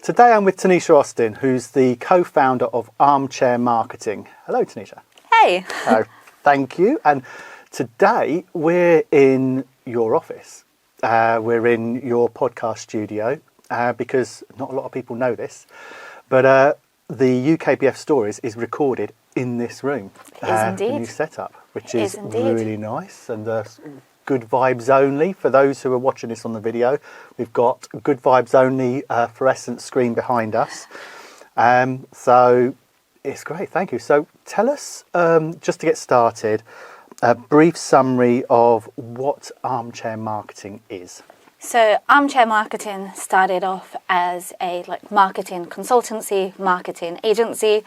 Today I'm with Tanesha Austen, who's the co-founder of Armchair Marketing. Hello, Tanesha. Hey. Thank you. And today we're in your office. We're in your podcast studio because not a lot of people know this, but the UKBF Stories is recorded in this room. It is indeed. The new setup, which is really nice and good vibes only. For those who are watching this on the video, we've got good vibes only fluorescent screen behind us. So it's great, thank you. So tell us, just to get started, a brief summary of what Armchair Marketing is. So Armchair Marketing started off as a marketing consultancy, marketing agency,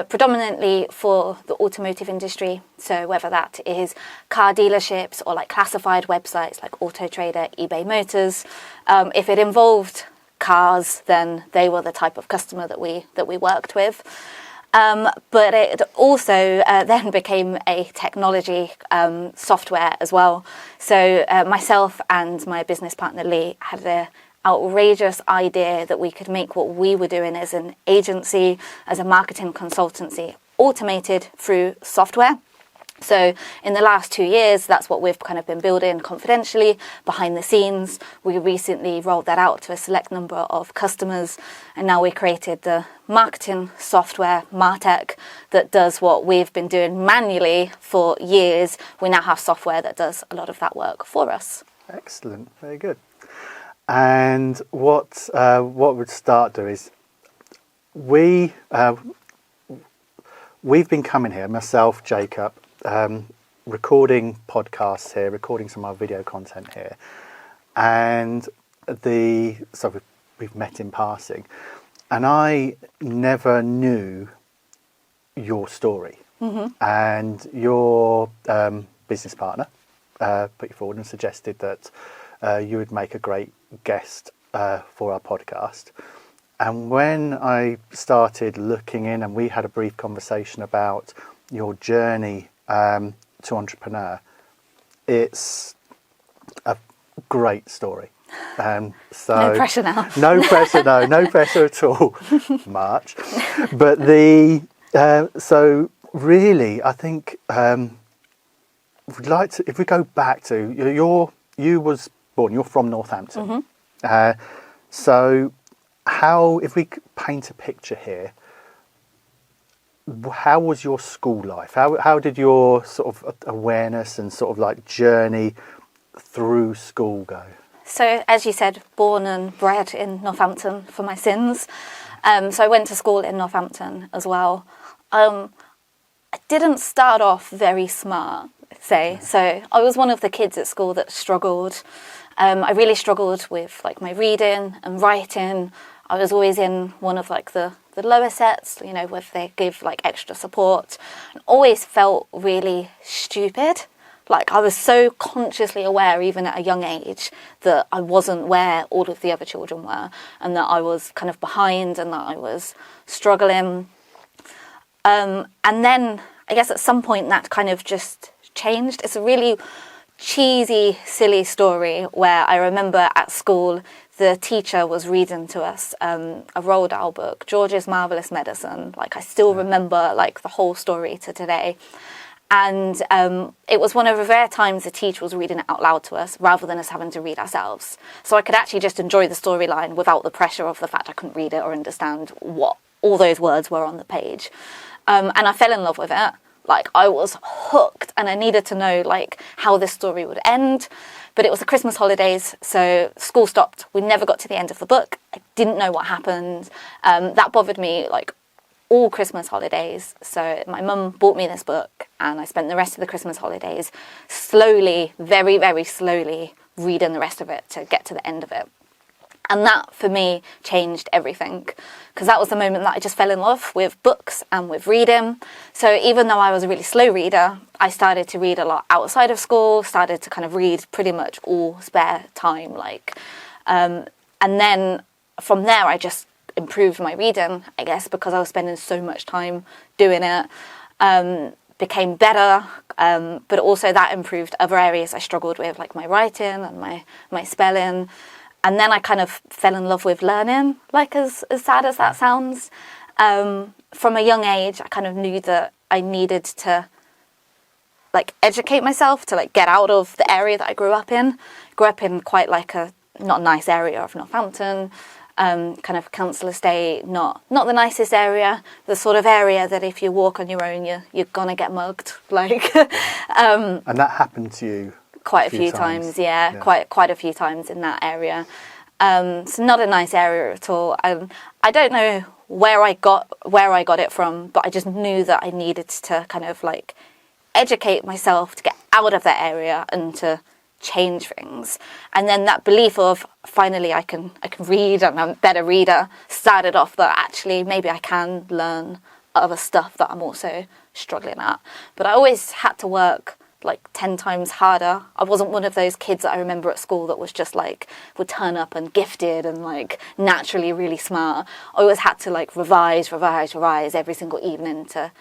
predominantly for the automotive industry. So whether that is car dealerships or classified websites like Auto Trader, eBay Motors, if it involved cars, then they were the type of customer that we worked with. But it also then became a technology software as well. So myself and my business partner Lee had the outrageous idea that we could make what we were doing as an agency, as a marketing consultancy, automated through software. So in the last 2 years, that's what we've kind of been building confidentially behind the scenes. We recently rolled that out to a select number of customers, and now we created the marketing software, MarTech, that does what we've been doing manually for years. We now have software that does a lot of that work for us. Excellent, very good. And what we'd start to is we've been coming here, myself, Jacob, recording podcasts here, recording some of our video content here, and so we've met in passing, and I never knew your story. And your business partner put you forward and suggested that you would make a great guest for our podcast. And when I started looking in, and we had a brief conversation about your journey to entrepreneur, it's a great story. So no pressure now. No pressure at all, much. But so really, I think we'd like to, if we go back to you're from Northampton. So if we paint a picture here, how was your school life? How did your sort of awareness and sort of journey through school go? So as you said, born and bred in Northampton for my sins. So I went to school in Northampton as well. I didn't start off very smart, say. So I was one of the kids at school that struggled. I really struggled with my reading and writing. I was always in one of the lower sets, where they give extra support, and always felt really stupid. I was so consciously aware, even at a young age, that I wasn't where all of the other children were, and that I was kind of behind, and that I was struggling. And then I guess at some point that kind of just changed. It's a really cheesy, silly story where I remember at school the teacher was reading to us a Roald Dahl book, George's Marvelous Medicine. I still remember the whole story to today. And it was one of the rare times the teacher was reading it out loud to us rather than us having to read ourselves. So I could actually just enjoy the storyline without the pressure of the fact I couldn't read it or understand what all those words were on the page. And I fell in love with it. I was hooked, and I needed to know how this story would end. But it was the Christmas holidays, so school stopped. We never got to the end of the book. I didn't know what happened. That bothered me all Christmas holidays. So my mum bought me this book, and I spent the rest of the Christmas holidays slowly, very, very slowly reading the rest of it to get to the end of it. And that, for me, changed everything, because that was the moment that I just fell in love with books and with reading. So even though I was a really slow reader, I started to read a lot outside of school, started to kind of read pretty much all spare time. And then from there, I just improved my reading, I guess, because I was spending so much time doing it. Became better, but also that improved other areas I struggled with, like my writing and my spelling. And then I kind of fell in love with learning, like as sad as that sounds. From a young age, I kind of knew that I needed to like educate myself to like get out of the area that I grew up in. Grew up in quite like a not nice area of Northampton, kind of council estate, not the nicest area, the sort of area that if you walk on your own, you're gonna get mugged. Like, and that happened to you quite a few times, yeah. Quite a few times in that area. So not a nice area at all. I don't know where I got it from, but I just knew that I needed to kind of like educate myself to get out of that area and to change things. And then that belief of finally I can read and I'm a better reader started off that actually maybe I can learn other stuff that I'm also struggling at. But I always had to work like 10 times harder. I wasn't one of those kids that I remember at school that was just like would turn up and gifted and like naturally really smart. I always had to like revise every single evening to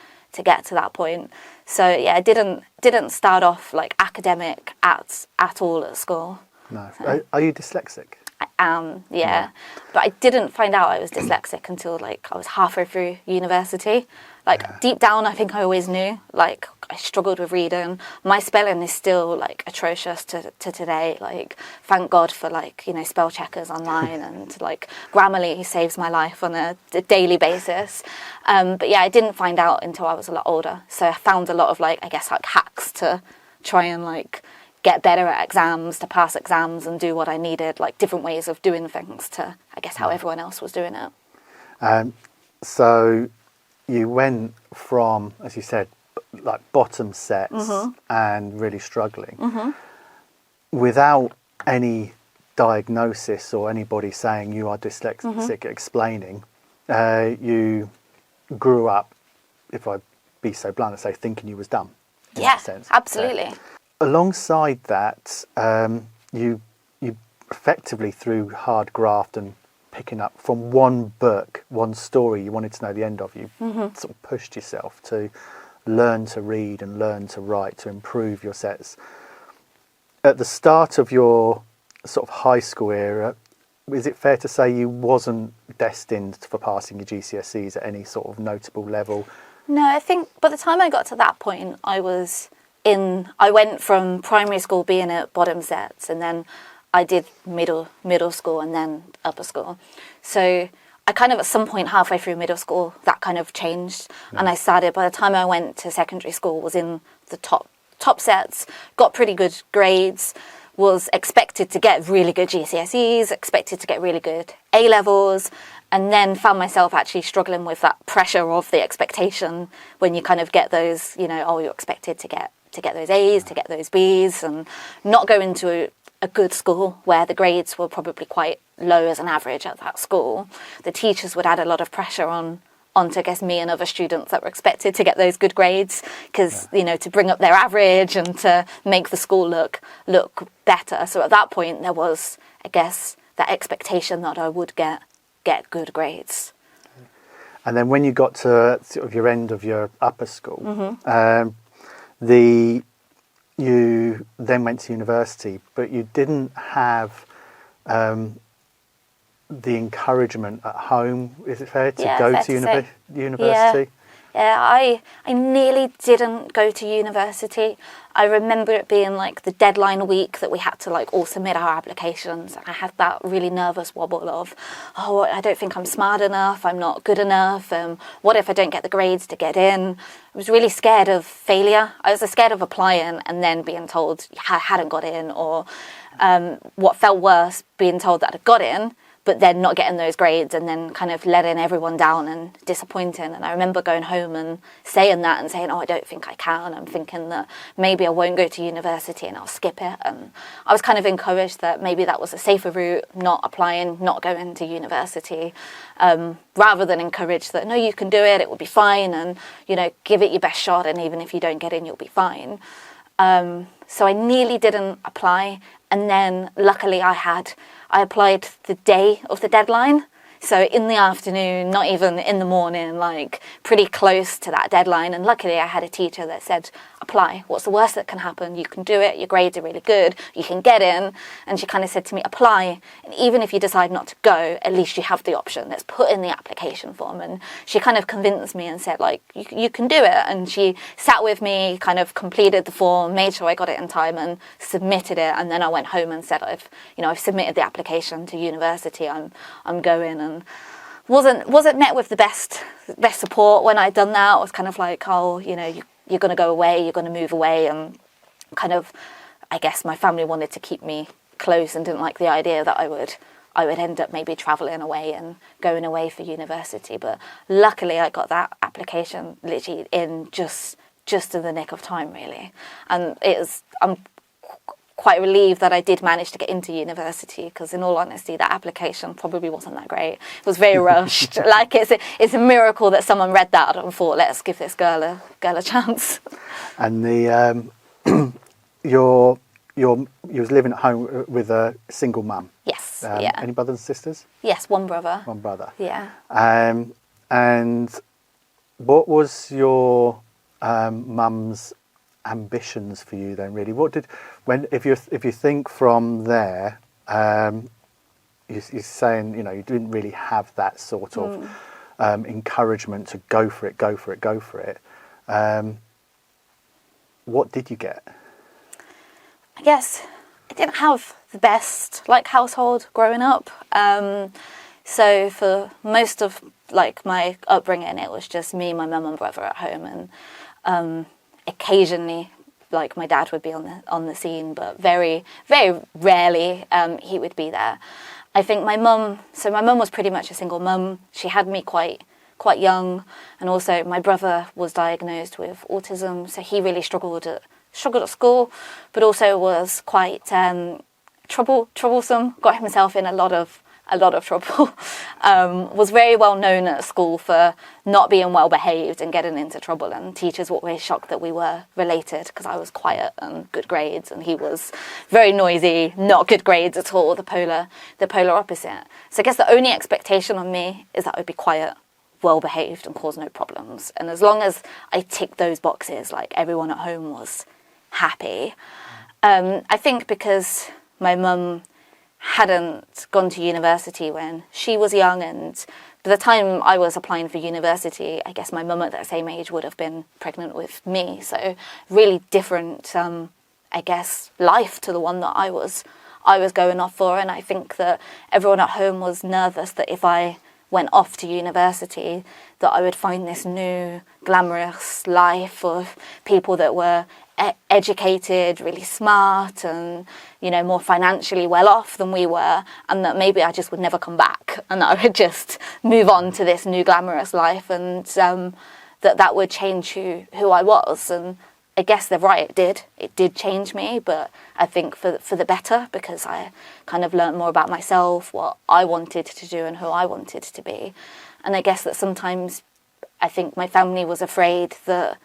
get to that point. So yeah, I didn't start off like academic at all at school. No. Are you dyslexic? I am, yeah. But I didn't find out I was dyslexic until like I was halfway through university. Like deep down, I think I always knew. Like I struggled with reading. My spelling is still like atrocious to today. Like thank God for like spell checkers online and like Grammarly saves my life on a daily basis. But yeah, I didn't find out until I was a lot older. So I found a lot of like I guess like hacks to try and like get better at exams, to pass exams and do what I needed, like different ways of doing things to I guess how everyone else was doing it. So you went from, as you said, like bottom sets and really struggling without any diagnosis or anybody saying you are dyslexic explaining. You grew up, if I be so blunt, to say thinking you was dumb. In that sense. Absolutely. Alongside that, you effectively through hard graft and picking up from one book, one story you wanted to know the end of, you sort of pushed yourself to learn to read and learn to write to improve your sets. At the start of your sort of high school era, is it fair to say you wasn't destined for passing your GCSEs at any sort of notable level? No, I think by the time I got to that point, I went from primary school being at bottom sets, and then I did middle school and then upper school. So I kind of at some point halfway through middle school, that kind of changed. And I started, by the time I went to secondary school, was in the top sets, got pretty good grades, was expected to get really good GCSEs, expected to get really good A-levels, and then found myself actually struggling with that pressure of the expectation when you kind of get those, you're expected to get those A's, to get those B's, and not go into a good school where the grades were probably quite low as an average at that school. The teachers would add a lot of pressure onto, I guess, me and other students that were expected to get those good grades because, to bring up their average and to make the school look better. So at that point, there was, I guess, that expectation that I would get good grades. And then when you got to sort of your end of your upper school, you then went to university, but you didn't have the encouragement at home, is it fair, to go to university? Yeah, I nearly didn't go to university. I remember it being like the deadline week that we had to like all submit our applications. And I had that really nervous wobble of, I don't think I'm smart enough, I'm not good enough, what if I don't get the grades to get in? I was really scared of failure. I was scared of applying and then being told I hadn't got in, or what felt worse, being told that I'd got in, but then not getting those grades and then kind of letting everyone down and disappointing. And I remember going home and saying that and saying, I don't think I can. I'm thinking that maybe I won't go to university and I'll skip it. And I was kind of encouraged that maybe that was a safer route, not applying, not going to university, rather than encourage that, no, you can do it, it will be fine, and, give it your best shot, and even if you don't get in, you'll be fine. So I nearly didn't apply. And then luckily I applied the day of the deadline. So in the afternoon, not even in the morning, like pretty close to that deadline. And luckily I had a teacher that said, apply. What's the worst that can happen? You can do it. Your grades are really good. You can get in. And she kind of said to me, apply. And even if you decide not to go, at least you have the option. Let's put in the application form. And she kind of convinced me and said, like, you can do it. And she sat with me, kind of completed the form, made sure I got it in time and submitted it. And then I went home and said, I've submitted the application to university. I'm going. And wasn't met with the best support when I'd done that. I was kind of like, oh, you're going to go away, you're going to move away, and kind of, I guess my family wanted to keep me close and didn't like the idea that I would end up maybe travelling away and going away for university. But luckily I got that application literally in just in the nick of time, really. And I'm quite relieved that I did manage to get into university, because in all honesty that application probably wasn't that great. It was very rushed. Like it's a miracle that someone read that and thought, let's give this girl a chance. And the you was living at home with a single mum? Yes. Any brothers and sisters? Yes, one brother. One brother. Yeah. And what was your mum's ambitions for you then, really? If you think from there, you're saying you didn't really have that sort of encouragement to go for it. What did you get? I guess I didn't have the best household growing up. So for most of my upbringing, it was just me, my mum and brother at home, and occasionally my dad would be on the scene, but very, very rarely he would be there. I think my mum was pretty much a single mum. She had me quite young, and also my brother was diagnosed with autism, so he really struggled at school, but also was quite troublesome, got himself in a lot of trouble. Was very well known at school for not being well behaved and getting into trouble, and teachers were always shocked that we were related, because I was quiet and good grades and he was very noisy, not good grades at all, the polar opposite. So I guess the only expectation on me is that I would be quiet, well behaved and cause no problems, and as long as I ticked those boxes, everyone at home was happy. I think because my mum hadn't gone to university when she was young, and by the time I was applying for university, I guess my mum at that same age would have been pregnant with me, so really different I guess life to the one that I was going off for. And I think that everyone at home was nervous that if I went off to university that I would find this new glamorous life of people that were educated, really smart, and more financially well off than we were, and that maybe I just would never come back, and that I would just move on to this new glamorous life, and that would change who I was. And I guess they're right, it did change me, but I think for the better, because I kind of learned more about myself, what I wanted to do and who I wanted to be. And I guess that sometimes I think my family was afraid that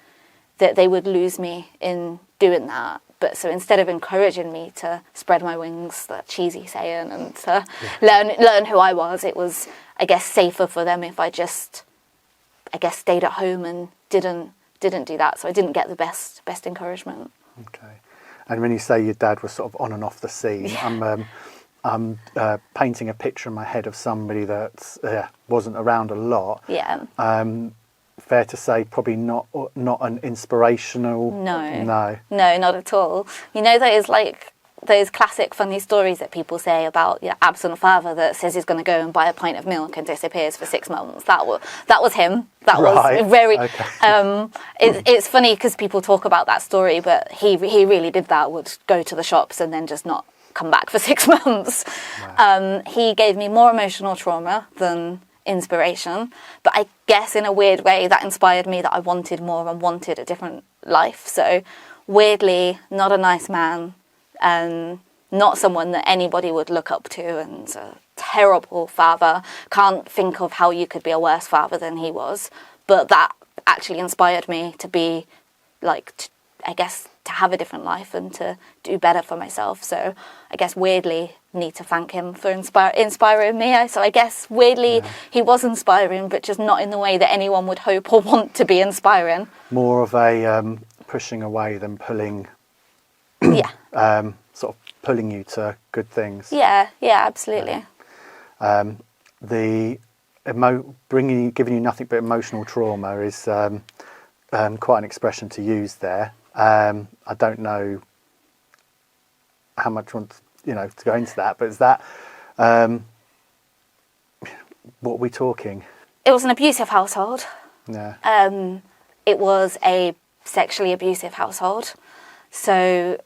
they would lose me in doing that. But so instead of encouraging me to spread my wings, that cheesy saying, and to learn who I was, it was, I guess, safer for them if I just, I guess, stayed at home and didn't do that. So I didn't get the best encouragement. Okay. And when you say your dad was sort of on and off the scene, I'm painting a picture in my head of somebody that wasn't around a lot. Yeah. Fair to say, probably not an inspirational. No, not at all. Those classic funny stories that people say about your absent father that says he's going to go and buy a pint of milk and disappears for 6 months. That was him. That right. Was very. Okay. It's funny because people talk about that story, but he really did that. Would go to the shops and then just not come back for 6 months. Wow. He gave me more emotional trauma than inspiration, but I guess in a weird way that inspired me, that I wanted more and wanted a different life. So weirdly, not a nice man, and not someone that anybody would look up to, and a terrible father. Can't think of how you could be a worse father than he was, but that actually inspired me to be I guess to have a different life and to do better for myself. So I guess weirdly need to thank him for inspiring me. So I guess weirdly he was inspiring, but just not in the way that anyone would hope or want to be inspiring. More of a pushing away than pulling, Yeah. sort of pulling you to good things. Yeah, absolutely. The giving you nothing but emotional trauma is quite an expression to use there. I don't know how much I want to go into that, but is that what are we talking? It was an abusive household. Yeah. It was a sexually abusive household. So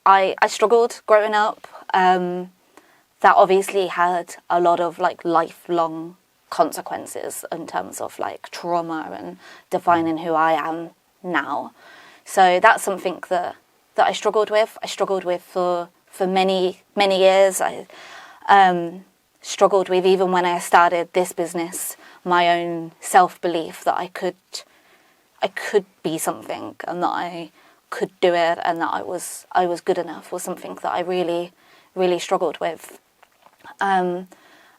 I struggled growing up. That obviously had a lot of like lifelong consequences in terms of like trauma and defining who I am now. So that's something that I struggled with. I struggled with for many years. I struggled with, even when I started this business, my own self-belief that I could be something, and that I could do it, and that I was good enough, was something that I really struggled with. And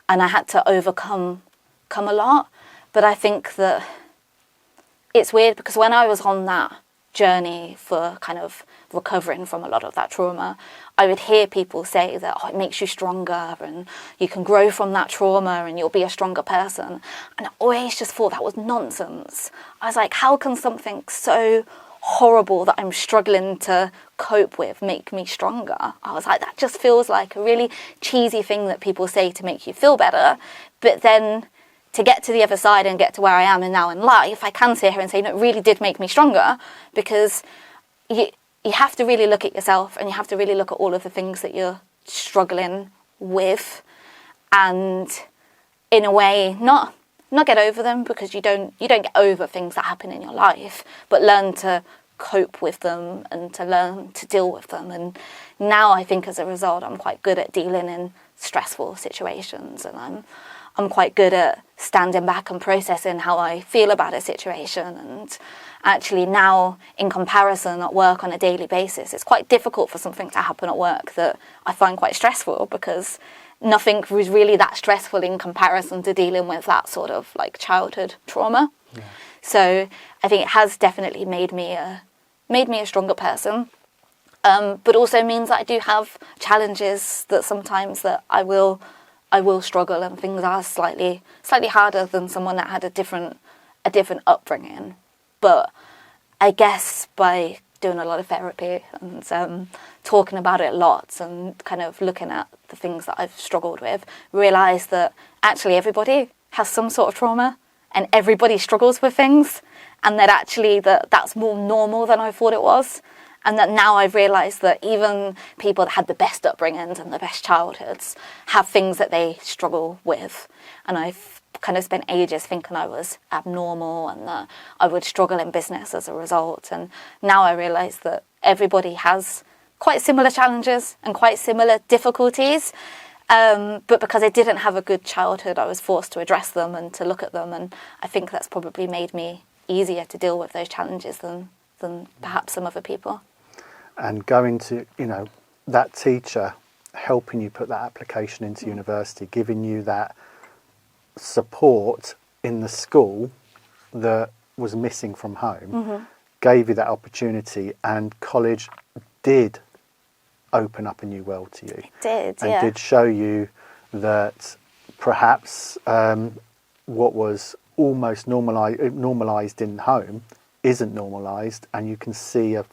I had to overcome a lot. But I think that it's weird, because when I was on that journey for kind of recovering from a lot of that trauma, I would hear people say that, it makes you stronger and you can grow from that trauma and you'll be a stronger person. And I always just thought that was nonsense. I was like, how can something so horrible that I'm struggling to cope with make me stronger? I was like, that just feels like a really cheesy thing that people say to make you feel better. But then to get to the other side and get to where I am and now in life, I can sit here and say, no, it really did make me stronger, because you have to really look at yourself, and you have to really look at all of the things that you're struggling with, and in a way not get over them, because you don't get over things that happen in your life, but learn to cope with them and to learn to deal with them. And now I think as a result, I'm quite good at dealing in stressful situations, and I'm quite good at standing back and processing how I feel about a situation. And actually now, in comparison at work on a daily basis, it's quite difficult for something to happen at work that I find quite stressful, because nothing was really that stressful in comparison to dealing with that sort of like childhood trauma. Yeah. So I think it has definitely made me a stronger person. But also means that I do have challenges that sometimes that I will struggle, and things are slightly harder than someone that had a different upbringing. But I guess by doing a lot of therapy and talking about it lots, and kind of looking at the things that I've struggled with, realise that actually everybody has some sort of trauma, and everybody struggles with things, and that actually that's more normal than I thought it was. And that now I've realised that even people that had the best upbringings and the best childhoods have things that they struggle with. And I've kind of spent ages thinking I was abnormal and that I would struggle in business as a result. And now I realise that everybody has quite similar challenges and quite similar difficulties. But because I didn't have a good childhood, I was forced to address them and to look at them. And I think that's probably made me easier to deal with those challenges than perhaps some other people. And going to, that teacher helping you put that application into university, giving you that support in the school that was missing from home, gave you that opportunity, and college did open up a new world to you. It did, and did show you that perhaps what was almost normalised in home isn't normalised, and you can see a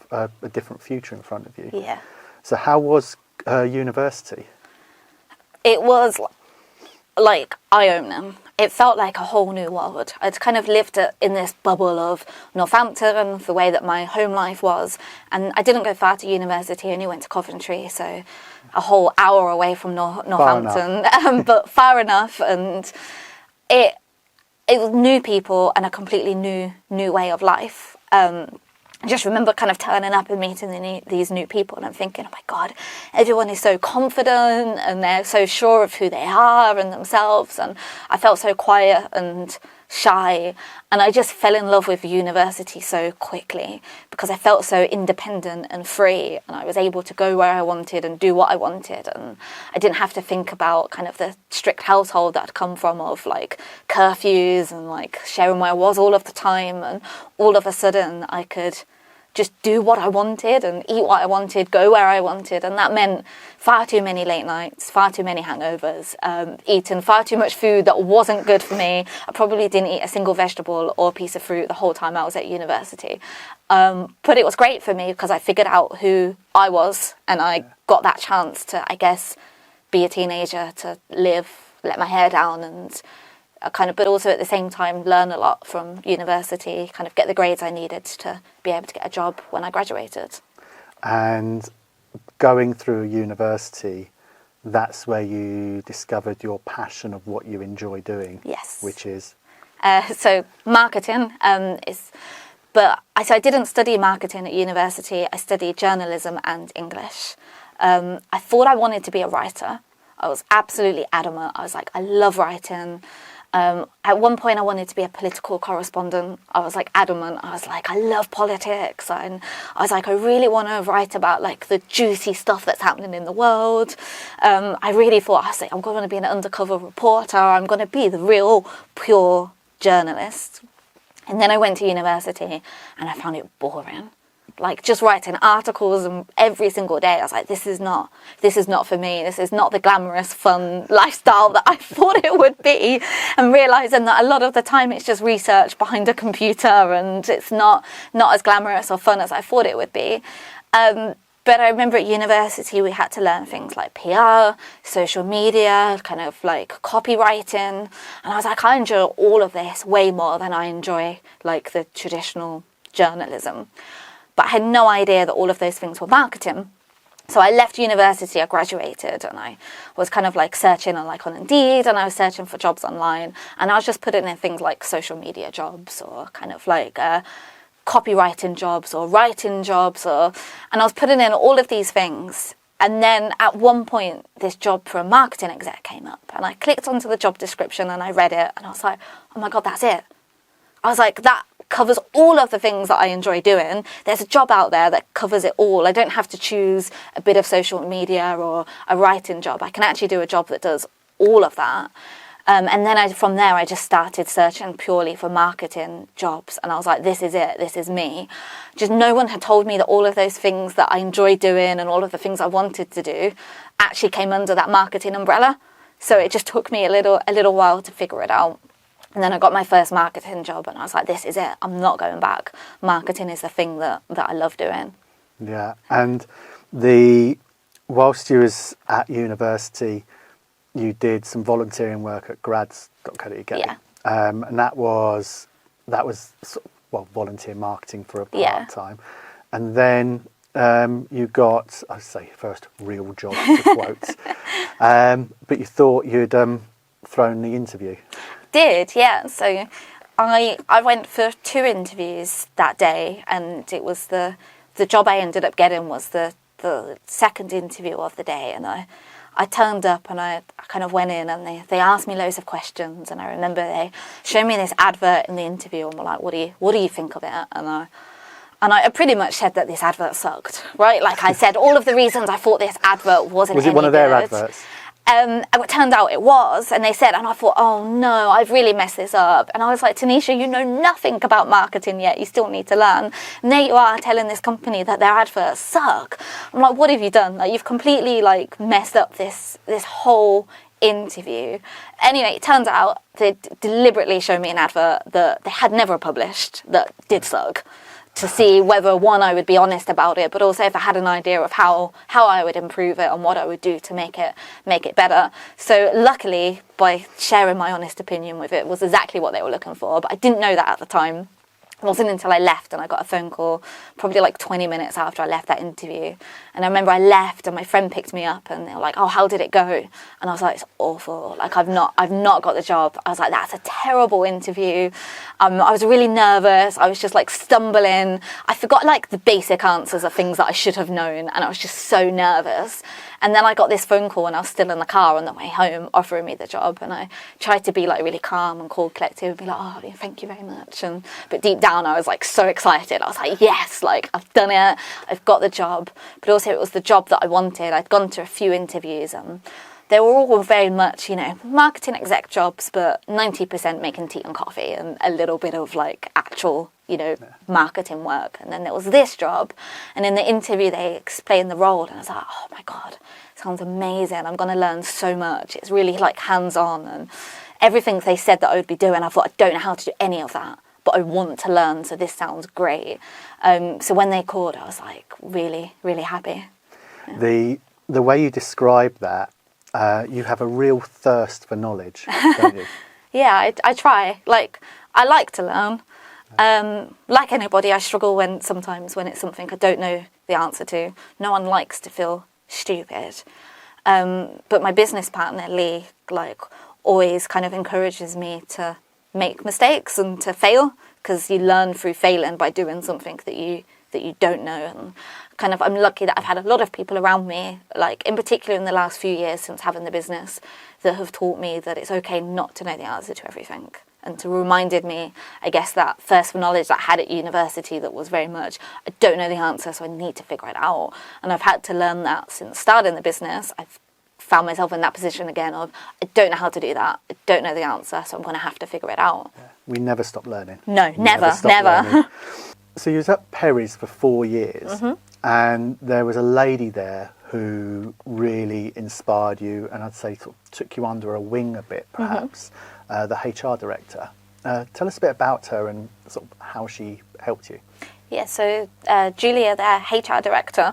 different future in front of you. Yeah. So how was university? It was like eye-opening. It felt like a whole new world. I'd kind of lived in this bubble of Northampton and the way that my home life was, and I didn't go far to university. I only went to Coventry, so a whole hour away from Northampton, but far enough. And it was new people and a completely new way of life. I just remember kind of turning up and meeting these new people, and I'm thinking, oh my God, everyone is so confident and they're so sure of who they are and themselves. And I felt so quiet and shy, and I just fell in love with university so quickly because I felt so independent and free, and I was able to go where I wanted and do what I wanted, and I didn't have to think about kind of the strict household that I'd come from, of like curfews and like sharing where I was all of the time. And all of a sudden I could just do what I wanted and eat what I wanted, go where I wanted. And that meant far too many late nights, far too many hangovers, eating far too much food that wasn't good for me. I probably didn't eat a single vegetable or piece of fruit the whole time I was at university. But it was great for me because I figured out who I was, and I got that chance to, I guess, be a teenager, to live, let my hair down, and but also at the same time learn a lot from university, kind of get the grades I needed to be able to get a job when I graduated. And going through university, that's where you discovered your passion of what you enjoy doing. Yes. Which is? So marketing is... But I didn't study marketing at university. I studied journalism and English. I thought I wanted to be a writer. I was absolutely adamant. I was like, I love writing. At one point I wanted to be a political correspondent. I was like adamant. I was like, I love politics. And I was like, I really want to write about like the juicy stuff that's happening in the world. I really thought, I was like, I'm going to be an undercover reporter. I'm going to be the real pure journalist. And then I went to university and I found it boring. Like just writing articles and every single day, I was like, this is not for me. This is not the glamorous, fun lifestyle that I thought it would be. And realising that a lot of the time it's just research behind a computer and it's not as glamorous or fun as I thought it would be. But I remember at university we had to learn things like PR, social media, kind of like copywriting. And I was like, I enjoy all of this way more than I enjoy like the traditional journalism. But I had no idea that all of those things were marketing. So I left university, I graduated, and I was kind of like searching on Indeed, and I was searching for jobs online. And I was just putting in things like social media jobs or kind of like copywriting jobs or writing jobs. And I was putting in all of these things. And then at one point, this job for a marketing exec came up. And I clicked onto the job description and I read it. And I was like, oh my God, that's it. I was like, that covers all of the things that I enjoy doing. There's a job out there that covers it all. I don't have to choose a bit of social media or a writing job. I can actually do a job that does all of that. And then from there, I just started searching purely for marketing jobs. And I was like, this is it. This is me. Just no one had told me that all of those things that I enjoy doing and all of the things I wanted to do actually came under that marketing umbrella. So it just took me a little while to figure it out. And then I got my first marketing job and I was like, this is it. I'm not going back. Marketing is the thing that I love doing. Yeah. And whilst you was at university, you did some volunteering work at grads.co.uk. Yeah. And that was volunteer marketing for a part-time. And then you got, I'd say, first real job, to quote. But you thought you'd thrown the interview. Did, yeah. So I went for 2 interviews that day, and it was the job I ended up getting was the second interview of the day. And I turned up and I kind of went in and they asked me loads of questions. And I remember they showed me this advert in the interview and were like, what do you think of it? And I pretty much said that this advert sucked, right? Like I said, all of the reasons I thought this advert wasn't any good. Was it one of their adverts? It turned out it was, and they said, and I thought, oh no, I've really messed this up. And I was like, Tanesha, you know nothing about marketing yet. You still need to learn. And there you are telling this company that their adverts suck. I'm like, what have you done? Like, you've completely like messed up this whole interview. Anyway, it turns out they deliberately showed me an advert that they had never published that did suck, to see whether, one, I would be honest about it, but also if I had an idea of how I would improve it and what I would do to make it better. So luckily, by sharing my honest opinion with it, was exactly what they were looking for, but I didn't know that at the time. It wasn't until I left and I got a phone call probably like 20 minutes after I left that interview. And I remember I left and my friend picked me up and they were like, oh, how did it go? And I was like, it's awful. Like, I've not got the job. I was like, that's a terrible interview. I was really nervous. I was just like stumbling. I forgot like the basic answers of things that I should have known. And I was just so nervous. And then I got this phone call when I was still in the car on the way home offering me the job. And I tried to be like really calm and cool, collected and be like, oh, thank you very much. But deep down, I was like so excited. I was like, yes, like I've done it. I've got the job. But also it was the job that I wanted. I'd gone to a few interviews and they were all very much, marketing exec jobs, but 90% making tea and coffee and a little bit of like actual, marketing work. And then there was this job. And in the interview, they explained the role. And I was like, oh my God, sounds amazing. I'm going to learn so much. It's really like hands-on. And everything they said that I would be doing, I thought, I don't know how to do any of that, but I want to learn. So this sounds great. So when they called, I was like really, really happy. Yeah. The way you describe that, you have a real thirst for knowledge, don't you? Yeah, I try. Like, I like to learn. Like anybody, I struggle sometimes when it's something I don't know the answer to. No one likes to feel stupid. But my business partner, Lee, like, always kind of encourages me to make mistakes and to fail, because you learn through failing by doing something that you don't know. And kind of, I'm lucky that I've had a lot of people around me, like in particular in the last few years since having the business, that have taught me that it's okay not to know the answer to everything, and to reminded me, I guess, that thirst for knowledge that I had at university, that was very much, I don't know the answer, so I need to figure it out. And I've had to learn that since starting the business. I've found myself in that position again of, I don't know how to do that, I don't know the answer, so I'm going to have to figure it out. Yeah. We never stop learning. No, never. So you was at Perry's for 4 years, and there was a lady there who really inspired you, and I'd say sort of took you under a wing a bit, perhaps, the HR director. Tell us a bit about her and sort of how she helped you. Yeah, so Julia, their HR director,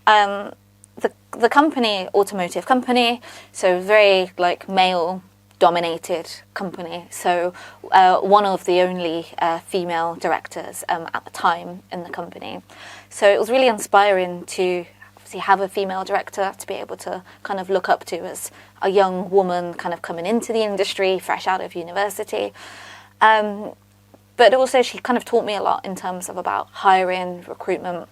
the company, Automotive company, so very like male dominated company. So one of the only female directors at the time in the company. So it was really inspiring to obviously have a female director to be able to kind of look up to as a young woman kind of coming into the industry, fresh out of university. But also she kind of taught me a lot in terms of about hiring, recruitment.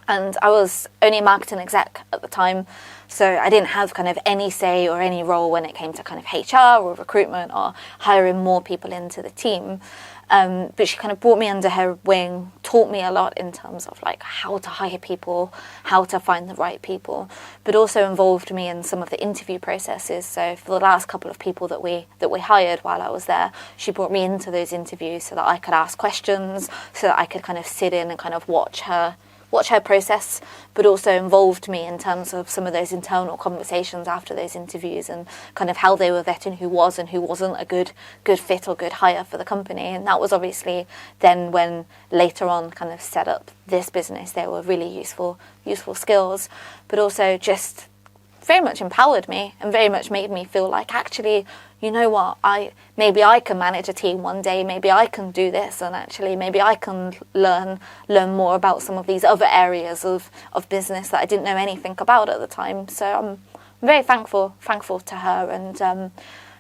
And I was only a marketing exec at the time, so I didn't have kind of any say or any role when it came to kind of HR or recruitment or hiring more people into the team. But she kind of brought me under her wing, taught me a lot in terms of like how to hire people, how to find the right people, but also involved me in some of the interview processes. So for the last couple of people that we hired while I was there, she brought me into those interviews so that I could ask questions, so that I could kind of sit in and kind of watch her process, but also involved me in terms of some of those internal conversations after those interviews and kind of how they were vetting who was and who wasn't a good fit or good hire for the company. And that was obviously then when later on kind of set up this business. They were really useful skills, but also just very much empowered me and very much made me feel like, actually, you know what, maybe I can manage a team one day, maybe I can do this, and actually maybe I can learn more about some of these other areas of business that I didn't know anything about at the time. So I'm very thankful to her, and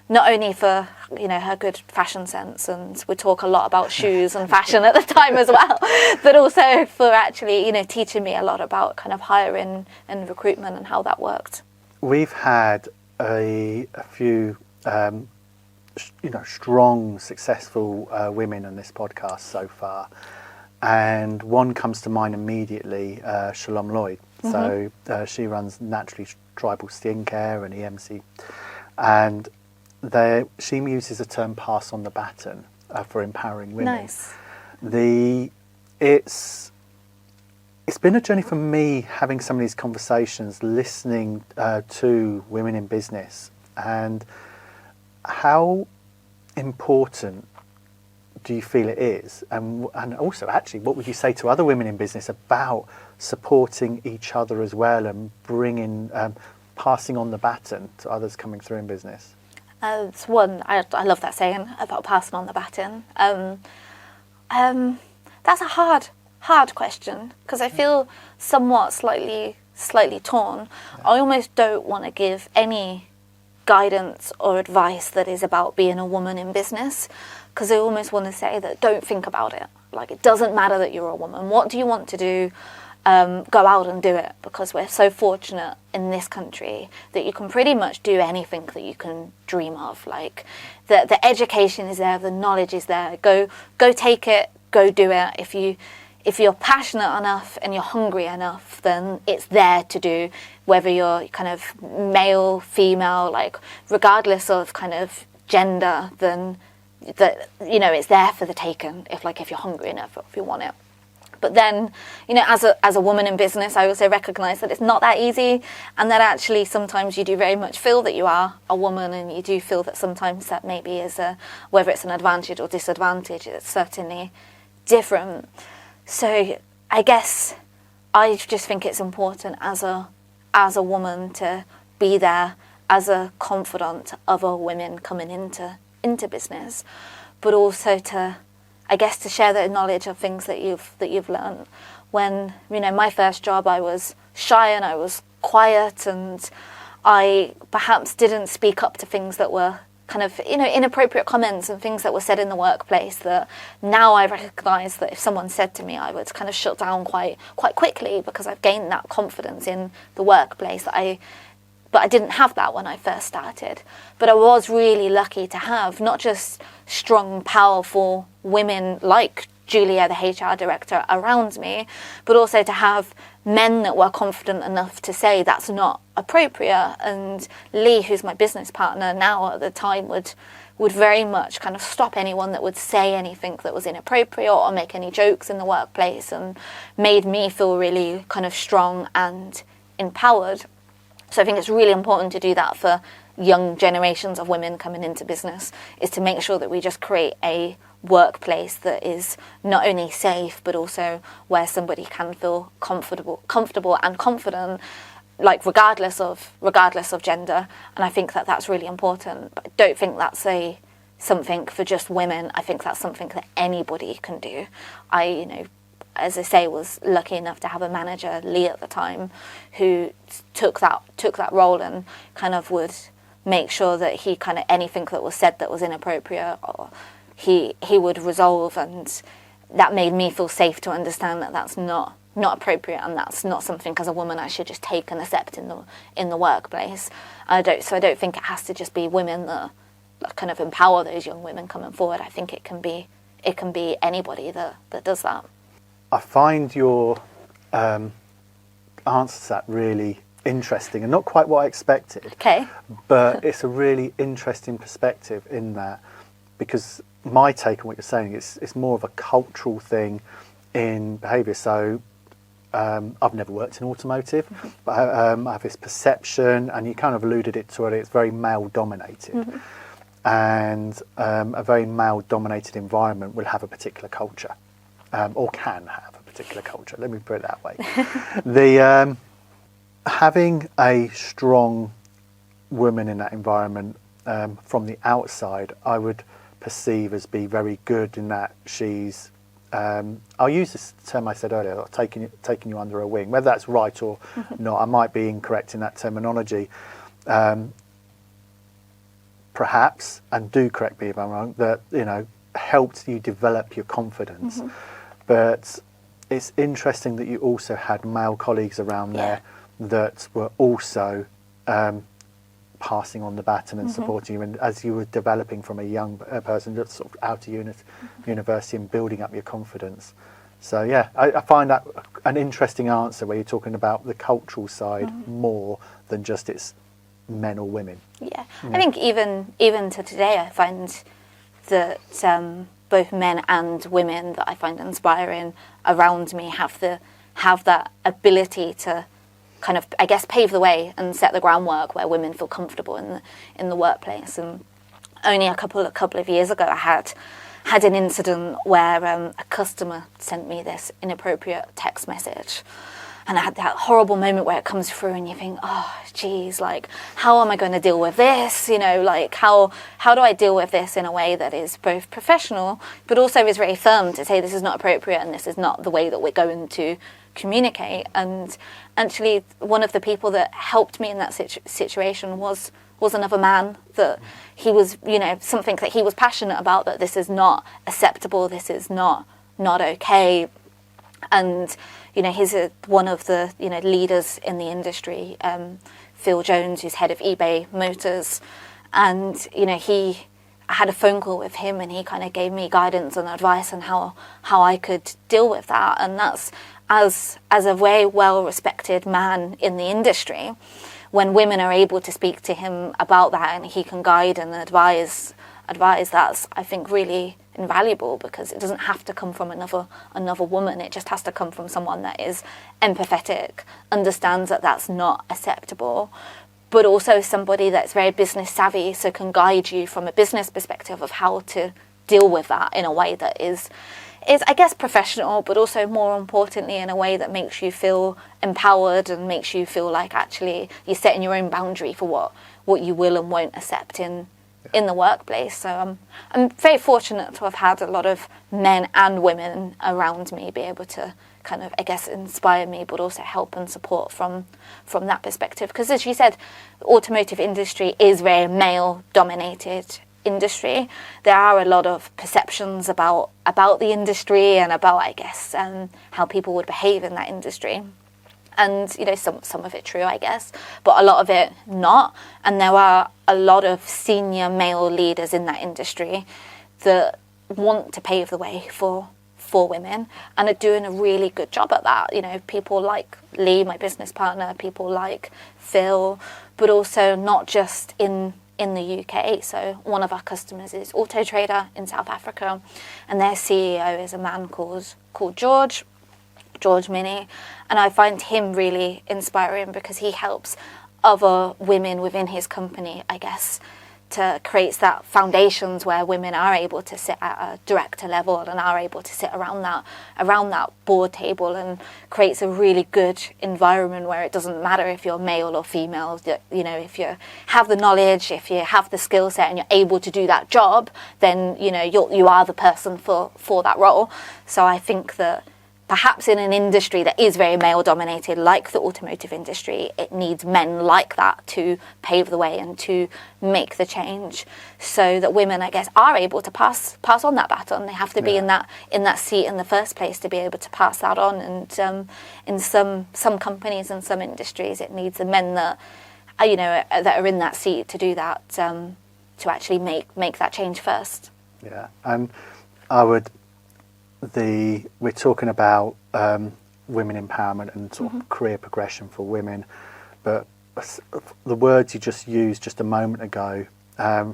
not only for her good fashion sense, and we talk a lot about shoes and fashion at the time as well, but also for actually teaching me a lot about kind of hiring and recruitment and how that worked. We've had a few strong, successful women on this podcast so far, and one comes to mind immediately, Shalom Lloyd. So she runs Naturally Tribal Skincare and EMC, and she uses the term "pass on the baton" for empowering women. Nice. It's been a journey for me having some of these conversations, listening to women in business, and how important do you feel it is? And also, actually, what would you say to other women in business about supporting each other as well and passing on the baton to others coming through in business? It's one, I love that saying about passing on the baton. That's a hard question, because I feel somewhat slightly torn. I almost don't want to give any guidance or advice that is about being a woman in business, because I almost want to say that don't think about it. Like, it doesn't matter that you're a woman. What do you want to do? Go out and do it, because we're so fortunate in this country that you can pretty much do anything that you can dream of. Like, the education is there, the knowledge is there. Go take it, go do it. If you're passionate enough and you're hungry enough, then it's there to do, whether you're kind of male, female, like regardless of kind of gender, then that, you know, it's there for the taking if you're hungry enough, or if you want it. But then, you know, as a woman in business, I also recognise that it's not that easy, and that actually sometimes you do very much feel that you are a woman, and you do feel that sometimes that maybe is whether it's an advantage or disadvantage, it's certainly different. So I guess I just think it's important as a woman to be there as a confidant of other women coming into business, but also to, I guess, to share the knowledge of things that you've learned. When, you know, my first job, I was shy and I was quiet, and I perhaps didn't speak up to things that were kind of, you know, inappropriate comments and things that were said in the workplace, that now I recognise that if someone said to me, I would kind of shut down quite quickly, because I've gained that confidence in the workplace but I didn't have that when I first started. But I was really lucky to have not just strong, powerful women like Julia, the HR director, around me, but also to have men that were confident enough to say that's not appropriate. And Lee, who's my business partner now, at the time would very much kind of stop anyone that would say anything that was inappropriate or make any jokes in the workplace, and made me feel really kind of strong and empowered. So I think it's really important to do that for young generations of women coming into business, is to make sure that we just create a workplace that is not only safe, but also where somebody can feel comfortable and confident, like regardless of gender. And I think that that's really important. But I don't think that's something for just women. I think that's something that anybody can do. You know, as I say, was lucky enough to have a manager, Lee at the time, who took that role and kind of would make sure that he kind of, anything that was said that was inappropriate, or he would resolve, and that made me feel safe to understand that that's not appropriate, and that's not something as a woman I should just take and accept in the workplace. I don't think it has to just be women that kind of empower those young women coming forward. I think it can be anybody that does that. I find your answer to that really interesting, and not quite what I expected. Okay. But it's a really interesting perspective in that, because my take on what you're saying is it's more of a cultural thing in behaviour. So I've never worked in automotive, but I have this perception, and you kind of alluded it to it, it's very male-dominated. And a very male-dominated environment will have a particular culture. Or can have a particular culture. Let me put it that way. The having a strong woman in that environment from the outside, I would perceive as be very good in that she's. I'll use this term I said earlier, taking you under her wing. Whether that's right or not, I might be incorrect in that terminology. Perhaps, and do correct me if I'm wrong, that, you know, helped you develop your confidence. But it's interesting that you also had male colleagues around there that were also passing on the baton and supporting you, and as you were developing from a young person, just sort of out of university and building up your confidence. So yeah, I find that an interesting answer, where you're talking about the cultural side more than just it's men or women. Yeah. I think even to today, I find that both men and women that I find inspiring around me have that ability to kind of, I guess, pave the way and set the groundwork where women feel comfortable in the workplace. And only a couple of years ago, I had an incident where a customer sent me this inappropriate text message. And I had that horrible moment where it comes through and you think, oh, geez, like, how am I going to deal with this? You know, like, how do I deal with this in a way that is both professional, but also is very firm to say this is not appropriate and this is not the way that we're going to communicate. And actually, one of the people that helped me in that situation was another man, that he was, you know, something that he was passionate about, that this is not acceptable, this is not okay. And, you know, he's one of the, you know, leaders in the industry, Phil Jones, who's head of eBay Motors. And, you know, I had a phone call with him, and he kind of gave me guidance and advice on how I could deal with that. And that's, as a very well-respected man in the industry, when women are able to speak to him about that, and he can guide and advise advise, that's, I think, really invaluable, because it doesn't have to come from another woman. It just has to come from someone that is empathetic, understands that that's not acceptable, but also somebody that's very business savvy, so can guide you from a business perspective of how to deal with that in a way that is I guess professional, but also more importantly in a way that makes you feel empowered and makes you feel like actually you're setting your own boundary for what you will and won't accept in the workplace. So I'm very fortunate to have had a lot of men and women around me be able to kind of, I guess, inspire me, but also help and support from that perspective. Because as you said, the automotive industry is very male dominated industry. There are a lot of perceptions about the industry and about, I guess, how people would behave in that industry. And, you know, some of it true, I guess, but a lot of it not. And there are a lot of senior male leaders in that industry that want to pave the way for women and are doing a really good job at that. You know, people like Lee, my business partner, people like Phil, but also not just in the UK. So one of our customers is Autotrader in South Africa, and their CEO is a man called George Minnie, and I find him really inspiring because he helps other women within his company, I guess, to create that foundations where women are able to sit at a director level and are able to sit around that board table, and creates a really good environment where it doesn't matter if you're male or female. You know, if you have the knowledge, if you have the skill set and you're able to do that job, then you know you are the person for that role. So I think that perhaps in an industry that is very male dominated, like the automotive industry, it needs men like that to pave the way and to make the change, so that women, I guess, are able to pass on that baton. They have to be in that seat in the first place to be able to pass that on. And in some companies and some industries, it needs the men that are in that seat to do that, to actually make that change first. Yeah, and we're talking about women empowerment and sort of career progression for women, but the words you just used just a moment ago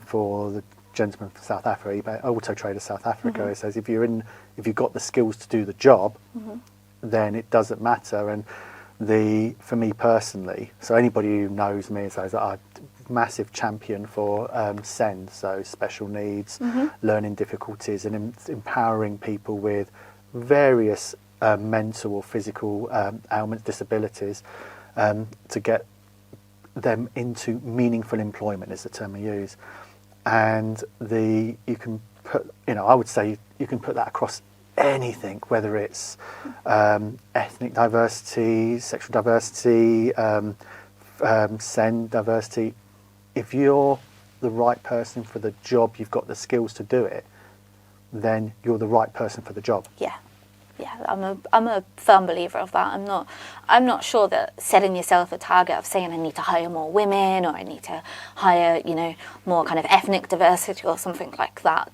for the gentleman from South Africa, Autotrader South Africa, it says if you've got the skills to do the job, then it doesn't matter. And for me personally, so anybody who knows me says that I'm a massive champion for SEND, so special needs, learning difficulties, and empowering people with various mental or physical ailments, disabilities, to get them into meaningful employment is the term we use. And you can put, I would say you can put that across anything, whether it's ethnic diversity, sexual diversity, SEND diversity. If you're the right person for the job, you've got the skills to do it, then you're the right person for the job. Yeah, I'm a firm believer of that. I'm not sure that setting yourself a target of saying I need to hire more women or I need to hire, more kind of ethnic diversity or something like that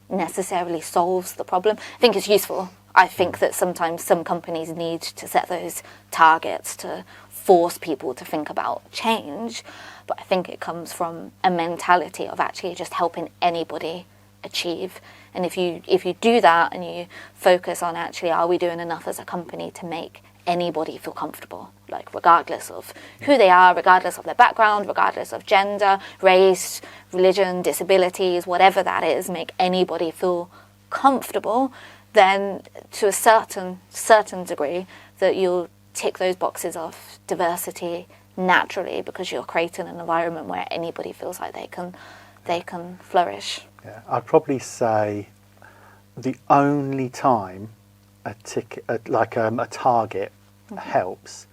necessarily solves the problem. I think it's useful. I think that sometimes some companies need to set those targets to force people to think about change, but I think it comes from a mentality of actually just helping anybody achieve. And if you do that and you focus on actually, are we doing enough as a company to make anybody feel comfortable, like regardless of who they are, regardless of their background, regardless of gender, race, religion, disabilities, whatever that is, make anybody feel comfortable, then to a certain degree that you'll tick those boxes of diversity naturally, because you're creating an environment where anybody feels like they can flourish. Yeah, I'd probably say the only time a target helps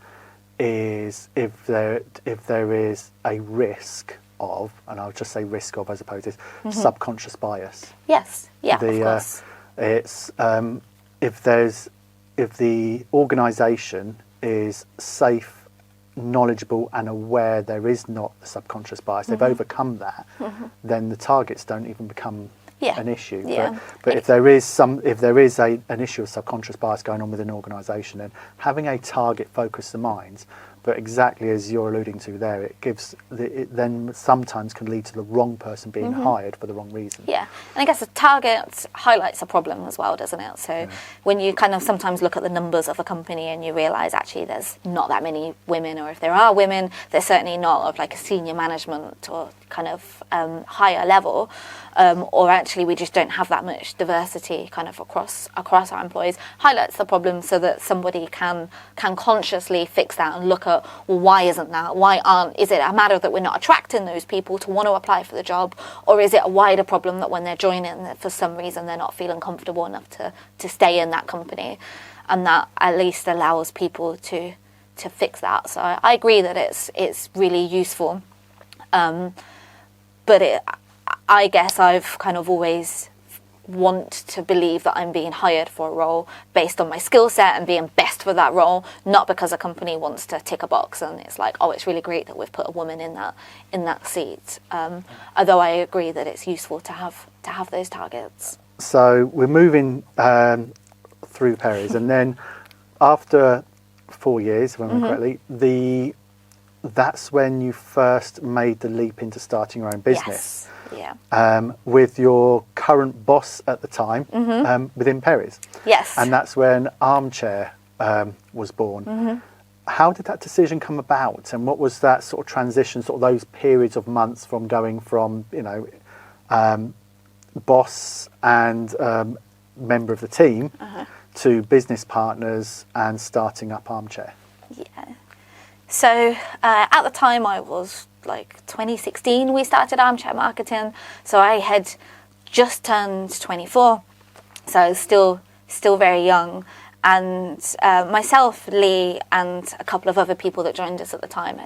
is if there is a risk of, and I'll just say risk of as opposed to subconscious bias. Yes, yeah, of course. It's if the organisation is safe, knowledgeable and aware there is not a subconscious bias, they've overcome that, then the targets don't even become an issue. Yeah. But if there is an issue of subconscious bias going on within an organisation, then having a target focus the minds But exactly as you're alluding to there, it then sometimes can lead to the wrong person being hired for the wrong reason. Yeah, and I guess the target highlights a problem as well, doesn't it? So when you kind of sometimes look at the numbers of a company and you realise actually there's not that many women, or if there are women, they're certainly not of like a senior management or kind of higher level, or actually we just don't have that much diversity kind of across our employees, highlights the problem so that somebody can consciously fix that and look at, well, why isn't that? Is it a matter that we're not attracting those people to want to apply for the job, or is it a wider problem that when they're joining that for some reason they're not feeling comfortable enough to stay in that company, and that at least allows people to fix that. So I agree that it's really useful, but I guess I've kind of always want to believe that I'm being hired for a role based on my skill set and being best for that role, not because a company wants to tick a box and it's like, oh, it's really great that we've put a woman in that seat. Although I agree that it's useful to have those targets. So we're moving through Perry's, and then after 4 years, if I remember correctly, that's when you first made the leap into starting your own business. Yes. Yeah. With your current boss at the time within Perry's. Yes. And that's when Armchair was born. How did that decision come about, and what was that sort of transition, sort of those periods of months from going from, boss and member of the team to business partners and starting up Armchair? Yeah. So at the time I was like 2016 we started Armchair Marketing, so I had just turned 24, so still very young, and myself, Lee, and a couple of other people that joined us at the time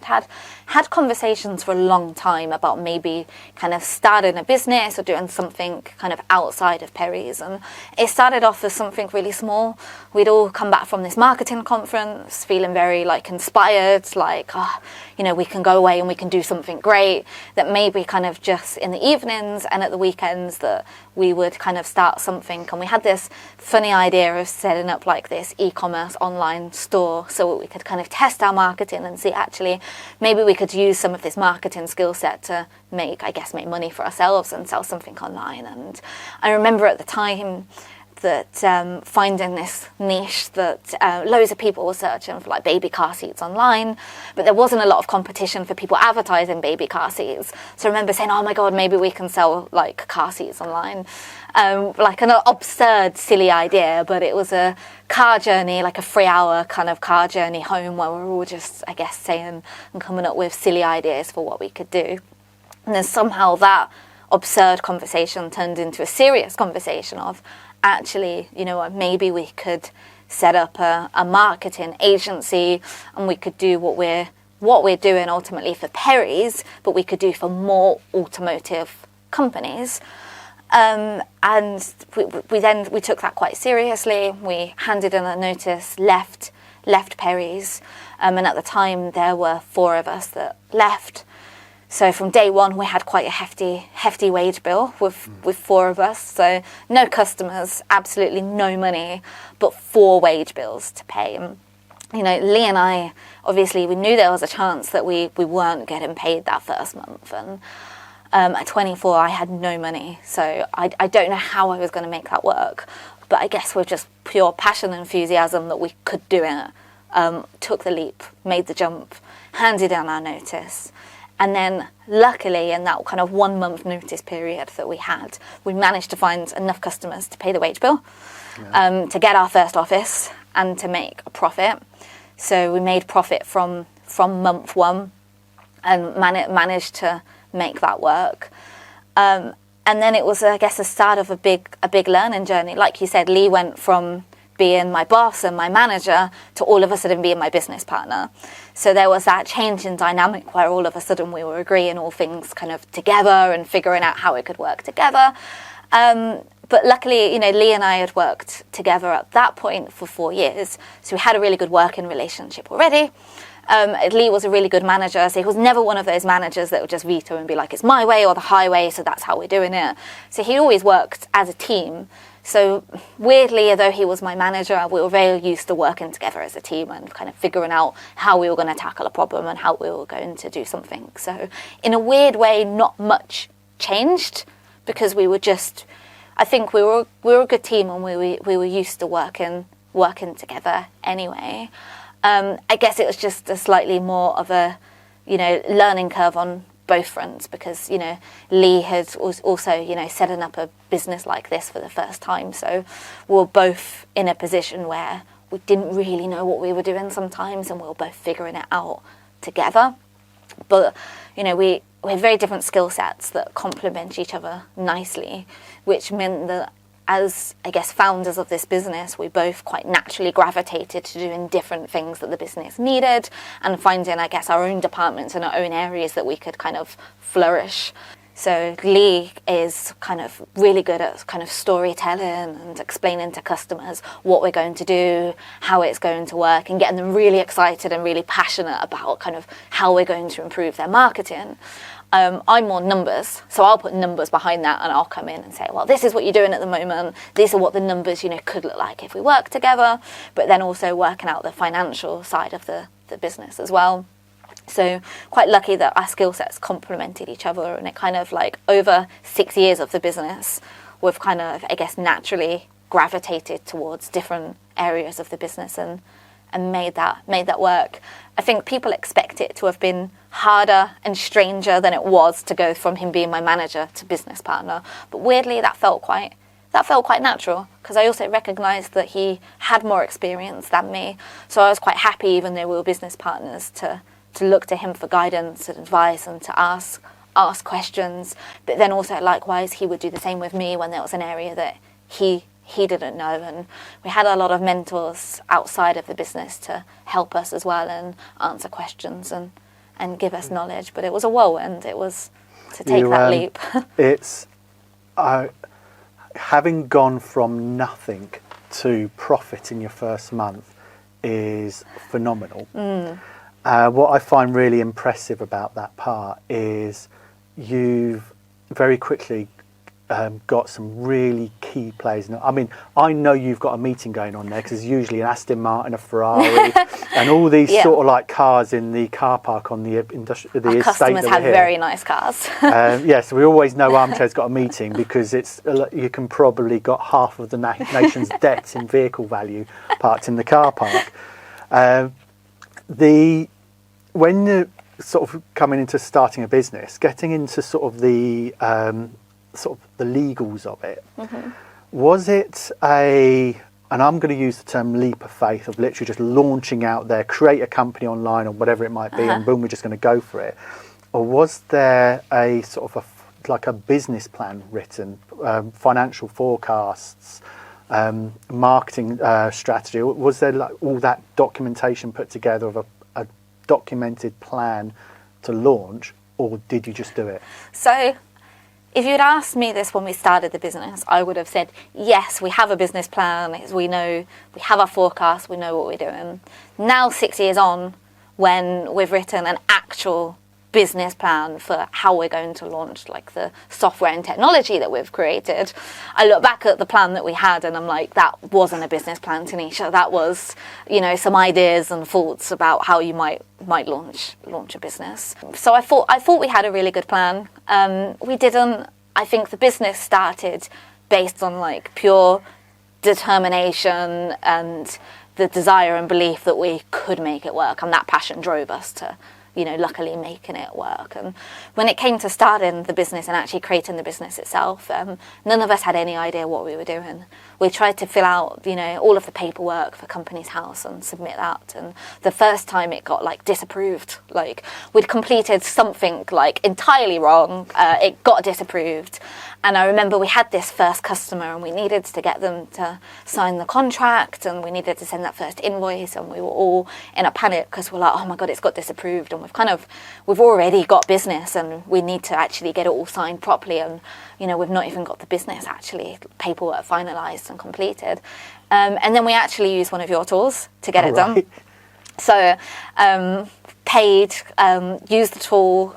had conversations for a long time about maybe kind of starting a business or doing something kind of outside of Perry's. And it started off as something really small. We'd all come back from this marketing conference feeling very like inspired, like, we can go away and we can do something great, that maybe kind of just in the evenings and at the weekends that we would kind of start something. And we had this funny idea of setting up like this e-commerce online store so we could kind of test our marketing and see actually maybe we could use some of this marketing skill set to make money for ourselves and sell something online. And I remember at the time that finding this niche that loads of people were searching for, like baby car seats online, but there wasn't a lot of competition for people advertising baby car seats. So I remember saying, oh my God, maybe we can sell like car seats online. Like an absurd, silly idea, but it was a car journey, like a 3-hour kind of car journey home where we were all just, I guess, saying and coming up with silly ideas for what we could do. And then somehow that absurd conversation turned into a serious conversation of, actually, maybe we could set up a marketing agency and we could do what we're doing ultimately for Perry's, but we could do for more automotive companies. And we took that quite seriously. We handed in a notice, left Perry's, and at the time there were 4 of us that left. So from day one, we had quite a hefty wage bill with 4 of us. So no customers, absolutely no money, but 4 wage bills to pay. And, Lee and I, obviously, we knew there was a chance that we weren't getting paid that first month. And at 24, I had no money. So I don't know how I was going to make that work. But I guess with just pure passion and enthusiasm that we could do it, took the leap, made the jump, handed in our notice. And then luckily in that kind of 1 month notice period that we had, we managed to find enough customers to pay the wage bill, to get our first office and to make a profit. So we made profit from month 1 and managed to make that work. And then it was, I guess, the start of a big learning journey. Like you said, Lee went from being my boss and my manager to all of a sudden being my business partner. So there was that change in dynamic where all of a sudden we were agreeing all things kind of together and figuring out how it could work together. But luckily, Lee and I had worked together at that point for 4 years. So we had a really good working relationship already. Lee was a really good manager, so he was never one of those managers that would just veto and be like, it's my way or the highway, so that's how we're doing it. So he always worked as a team. So weirdly, although he was my manager, we were very used to working together as a team and kind of figuring out how we were going to tackle a problem and how we were going to do something. So in a weird way, not much changed, because we were just, I think we were a good team, and we were used to working together anyway. I guess it was just a slightly more of a, learning curve on both fronts, because Lee was also setting up a business like this for the first time, so we were both in a position where we didn't really know what we were doing sometimes, and we were both figuring it out together. But we have very different skill sets that complement each other nicely, which meant that as, I guess, founders of this business, we both quite naturally gravitated to doing different things that the business needed, and finding, I guess, our own departments and our own areas that we could kind of flourish. So Lee is kind of really good at kind of storytelling and explaining to customers what we're going to do, how it's going to work, and getting them really excited and really passionate about kind of how we're going to improve their marketing. I'm more numbers, so I'll put numbers behind that, and I'll come in and say, well, this is what you're doing at the moment. These are what the numbers, could look like if we work together, but then also working out the financial side of the business as well. So quite lucky that our skill sets complemented each other, and it kind of like over 6 years of the business, we've kind of, I guess, naturally gravitated towards different areas of the business and made that work. I think people expect it to have been harder and stranger than it was to go from him being my manager to business partner. But weirdly, that felt quite natural, because I also recognised that he had more experience than me. So I was quite happy, even though we were business partners, to look to him for guidance and advice, and to ask questions. But then also, likewise, he would do the same with me when there was an area that he didn't know, and we had a lot of mentors outside of the business to help us as well and answer questions and give us knowledge. But it was a whirlwind. It was to take that leap. It's having gone from nothing to profit in your first month is phenomenal. What I find really impressive about that part is you've very quickly got some really key players. I mean, I know you've got a meeting going on there, because there's usually an Aston Martin, a Ferrari, and all these sort of like cars in the car park on the estate. Our customers have very nice cars. So we always know Armchair's got a meeting, because you can probably got half of the nation's debt in vehicle value parked in the car park. When you're sort of coming into starting a business, getting into sort of the legals of it, was it and I'm going to use the term leap of faith, of literally just launching out there, create a company online or whatever it might be, and boom, we're just going to go for it? Or was there a sort of like a business plan written, financial forecasts, marketing strategy? Was there like all that documentation put together of a documented plan to launch, or did you just do it? So if you'd asked me this when we started the business, I would have said, yes, we have a business plan. We know, we have our forecast, we know what we're doing. Now, 6 years on, when we've written an actual business plan for how we're going to launch like the software and technology that we've created, I look back at the plan that we had and I'm like, that wasn't a business plan, Tanesha. That was, some ideas and thoughts about how you might launch a business. So I thought we had a really good plan. We didn't. I think the business started based on like pure determination and the desire and belief that we could make it work, and that passion drove us to luckily making it work. And when it came to starting the business and actually creating the business itself, none of us had any idea what we were doing. We tried to fill out, all of the paperwork for Companies House and submit that. And the first time it got disapproved. We'd completed something entirely wrong. It got disapproved. And I remember we had this first customer and we needed to get them to sign the contract and we needed to send that first invoice, and we were all in a panic because we're like, oh my God, it's got disapproved, and we've already got business and we need to actually get it all signed properly, and we've not even got the business actually paperwork finalised and completed. And then we actually used one of your tools to get it done. So paid, used the tool,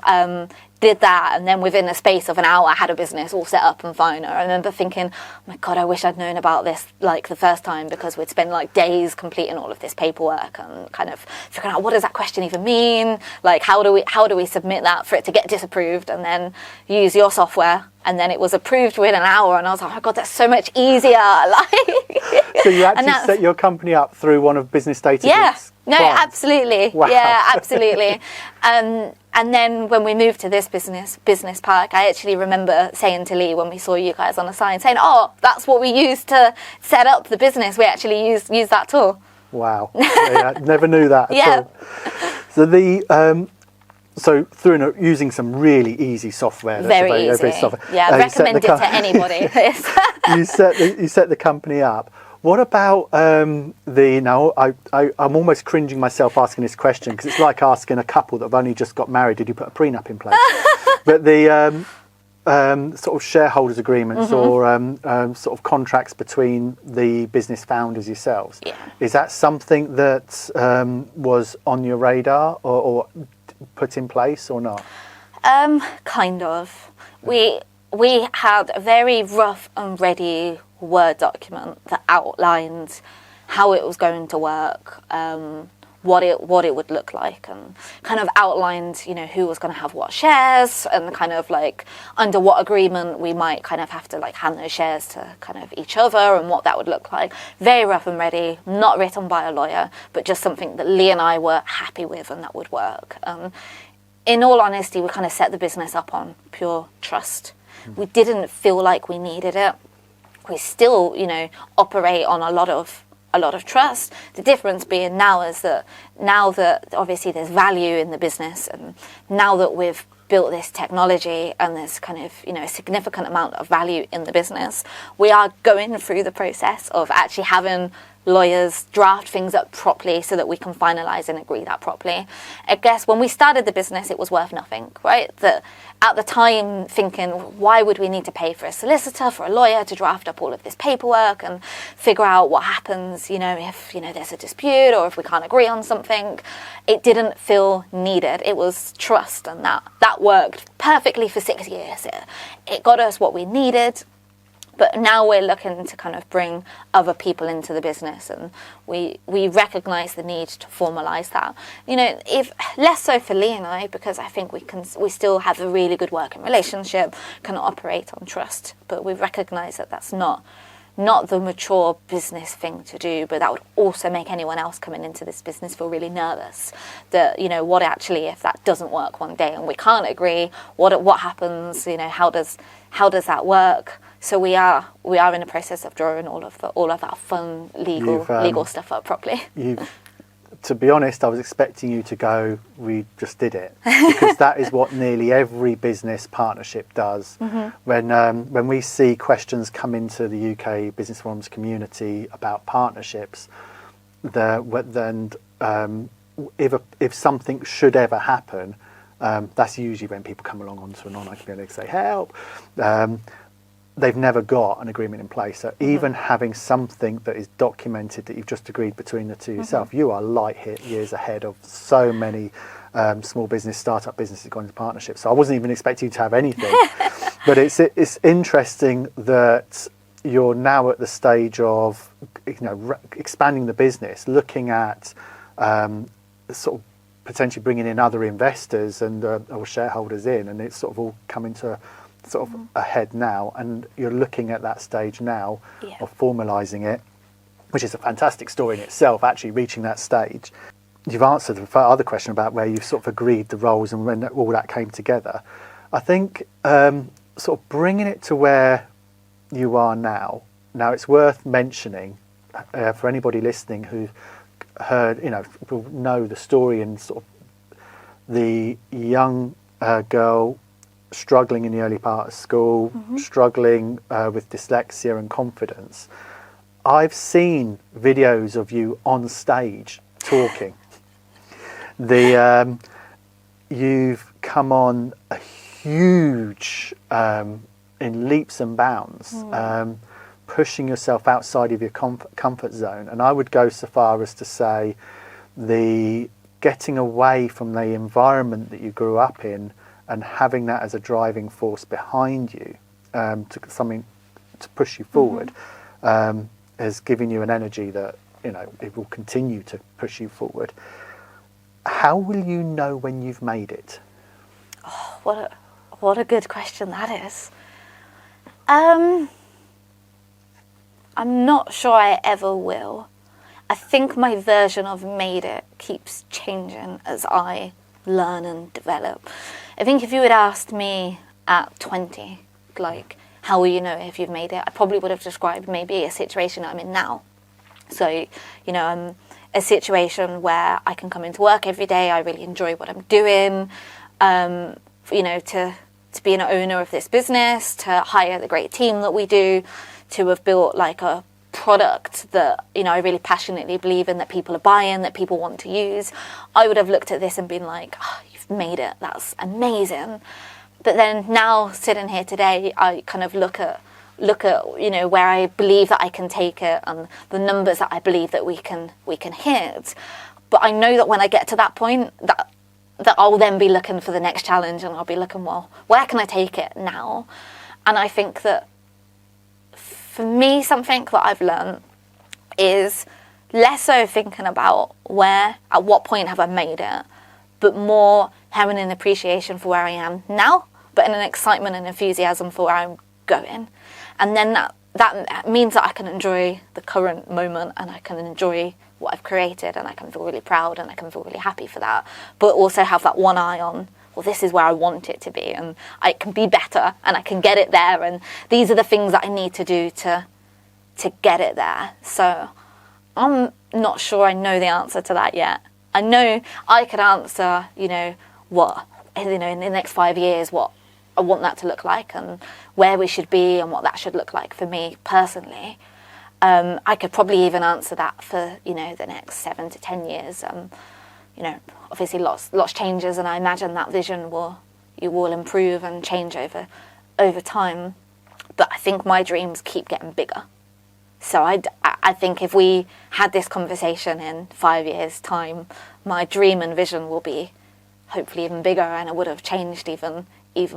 did that, and then within the space of an hour I had a business all set up and fine. I remember thinking, oh my God, I wish I'd known about this like the first time, because we'd spend like days completing all of this paperwork and kind of figuring out, what does that question even mean? Like, how do we submit that for it to get disapproved, and then use your software, and then it was approved within an hour, and I was like, oh my God, that's so much easier. Like, so you actually set your company up through one of Business Data Group's no, clients? absolutely. Wow. Yeah, absolutely. And then when we moved to this business park, I actually remember saying to Lee, when we saw you guys on the sign, saying, oh, that's what we used to set up the business. We actually use that tool. Wow. Yeah, never knew that at Yeah. all. So through using some really easy software. Very easy. Software, yeah, recommend it to anybody. you set the company up. What about now I'm almost cringing myself asking this question, because it's like asking a couple that have only just got married, did you put a prenup in place? But the sort of shareholders agreements or sort of contracts between the business founders yourselves. Yeah. Is that something that was on your radar or put in place or not? Kind of. We had a very rough and ready Word document that outlined how it was going to work, what it would look like, and kind of outlined, you know, who was going to have what shares, and kind of like under what agreement we might kind of have to like hand those shares to kind of each other, and what that would look like. Very rough and ready, not written by a lawyer, but just something that Lee and I were happy with and that would work. In all honesty, we kind of set the business up on pure trust. We didn't feel like we needed it. We still, you know, operate on a lot of trust. The difference being now that obviously there's value in the business, and now that we've built this technology and there's kind of, you know, a significant amount of value in the business, we are going through the process of actually having lawyers draft things up properly so that we can finalise and agree that properly. I guess when we started the business, it was worth nothing, right? That at the time thinking, why would we need to pay for a solicitor, for a lawyer to draft up all of this paperwork and figure out what happens, you know, if, you know, there's a dispute or if we can't agree on something. It didn't feel needed. It was trust, and that worked perfectly for 6 years. It got us what we needed. But now we're looking to kind of bring other people into the business, and we recognise the need to formalise that. You know, if less so for Lee and I, because I think we still have a really good working relationship, can operate on trust. But we recognise that that's not the mature business thing to do, but that would also make anyone else coming into this business feel really nervous. That, you know, what actually if that doesn't work one day and we can't agree, what happens? You know, how does that work? So we are in the process of drawing all of that fun legal stuff up properly. To be honest, I was expecting you to go, we just did it, because that is what nearly every business partnership does. When we see questions come into the UK Business Forums community about partnerships, then if something should ever happen, that's usually when people come along onto an online community and say, help. They've never got an agreement in place. So even having something that is documented that you've just agreed between the two yourself, you are light years ahead of so many small business, startup businesses going into partnerships. So I wasn't even expecting you to have anything. But it's interesting that you're now at the stage of, you know, expanding the business, looking at sort of potentially bringing in other investors and or shareholders in, and it's sort of all coming to sort of ahead now, and you're looking at that stage now of formalising it, which is a fantastic story in itself, actually reaching that stage. You've answered the other question about where you've sort of agreed the roles and when all that came together. I think sort of bringing it to where you are now, it's worth mentioning for anybody listening who heard, you know, will know the story and sort of the young girl struggling in the early part of school, struggling with dyslexia and confidence. I've seen videos of you on stage talking. You've come on a huge, in leaps and bounds, pushing yourself outside of your comfort zone. And I would go so far as to say the getting away from the environment that you grew up in and having that as a driving force behind you, to push you forward, has given you an energy that, you know, it will continue to push you forward. How will you know when you've made it? Oh, what a good question that is. I'm not sure I ever will. I think my version of made it keeps changing as I learn and develop. I think if you had asked me at 20, like, how will you know if you've made it? I probably would have described maybe a situation I'm in now. So, you know, I'm a situation where I can come into work every day. I really enjoy what I'm doing. You know, to be an owner of this business, to hire the great team that we do, to have built like a product that, you know, I really passionately believe in, that people are buying, that people want to use. I would have looked at this and been like, oh, you've made it. That's amazing. But then now, sitting here today, I kind of look at, you know, where I believe that I can take it and the numbers that I believe that we can hit. But I know that when I get to that point, that I'll then be looking for the next challenge, and I'll be looking, well, where can I take it now? And I think that for me, something that I've learned is less so thinking about at what point have I made it, but more having an appreciation for where I am now, but in an excitement and enthusiasm for where I'm going. And then that means that I can enjoy the current moment, and I can enjoy what I've created, and I can feel really proud, and I can feel really happy for that, but also have that one eye on, well, this is where I want it to be, and I can be better, and I can get it there, and these are the things that I need to do to get it there. So I'm not sure I know the answer to that yet. I know I could answer, you know, what, you know, in the next 5 years, what I want that to look like, and where we should be, and what that should look like for me personally. I could probably even answer that for, you know, the next 7 to 10 years. You know, obviously lots changes, and I imagine that vision will improve and change over time. But I think my dreams keep getting bigger. So I think if we had this conversation in 5 years' time, my dream and vision will be hopefully even bigger, and it would have changed even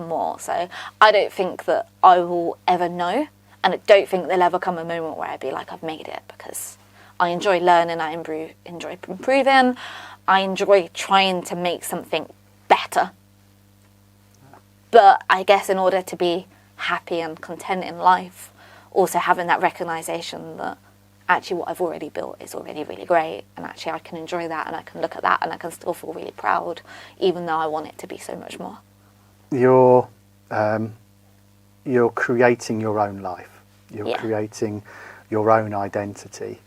more. So I don't think that I will ever know. And I don't think there'll ever come a moment where I'd be like, I've made it, because I enjoy learning, I enjoy improving, I enjoy trying to make something better. But I guess in order to be happy and content in life, also having that recognition that actually what I've already built is already really great, and actually I can enjoy that, and I can look at that, and I can still feel really proud, even though I want it to be so much more. You're creating your own life. You're creating your own identity.